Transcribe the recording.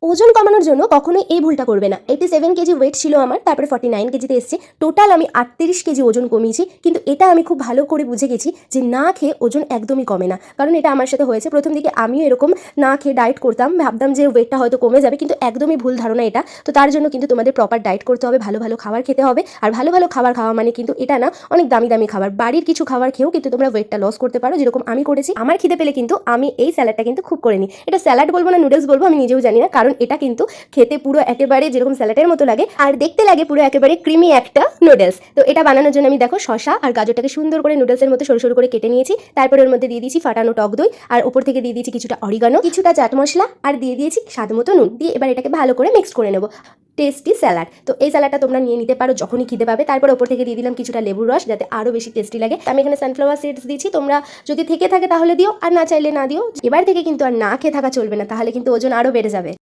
ওজন কমানোর জন্য কখনোই এই ভুলটা করবে না। 87 কেজি ওয়েট ছিল আমার, তারপরে 49 কেজিতে এসেছি। টোটাল আমি 38 কেজি ওজন কমিয়েছি। কিন্তু এটা আমি খুব ভালো করে বুঝে গেছি যে না খেয়ে ওজন একদমই কমে না। কারণ এটা আমার সাথে হয়েছে। প্রথম দিকে আমিও এরকম না খেয়ে ডায়েট করতাম, ভাবতাম যে ওয়েটটা হয়তো কমে যাবে, কিন্তু একদমই ভুল ধারণা এটা। তো তার জন্য কিন্তু তোমাদের প্রপার ডায়েট করতে হবে, ভালো ভালো খাবার খেতে হবে। আর ভালো ভালো খাবার খাওয়া মানে কিন্তু এটা না অনেক দামি দামি খাবার, বাড়ির কিছু খাবার খেয়েও কিন্তু তোমরা ওয়েটটা লস করতে পারো, যেরকম আমি করেছি। আমার খিদে পেলে কিন্তু আমি এই স্যালাডটা কিন্তু খুব করে নিই। এটা স্যালাড বলবো না নুডলস বলবো আমি নিজেও জানি না, কারণ এটা কিন্তু খেতে পুরো একেবারে যেরকম স্যালাডের মতো লাগে আর দেখতে লাগে পুরো একেবারে ক্রিমি একটা নুডলস। তো এটা বানানোর জন্য আমি দেখো শসা আর গাজরটাকে সুন্দর করে নুডলসের মতো সরু সরু করে কেটে নিয়েছি। তারপরে ওর মধ্যে দিয়ে দিয়েছি ফাটানো টক দই, আর উপর থেকে দিয়ে দিয়েছি কিছুটা অরিগানো, কিছুটা চাট মশলা, আর দিয়ে দিয়েছি স্বাদ মতো নুন। দিয়ে এবার এটাকে ভালো করে মিক্স করে নেবো। Tasty salad. তো এই স্যালাডটা তোমরা নিয়ে নিতে পারো যখনই খিদে পাবে। তারপর ওপর থেকে দিয়ে দিলাম কিছুটা লেবুর রস, যাতে আরও বেশি টেস্টি লাগে। আমি এখানে সানফ্লাওয়ার সিডস দিয়েছি, তোমরা যদি থেকে থাকে তাহলে দিও, আর না চাইলে না দিও। এবার থেকে কিন্তু আর না খেয়ে থাকা চলবে না, তাহলে কিন্তু ওজন আরও বেড়ে যাবে।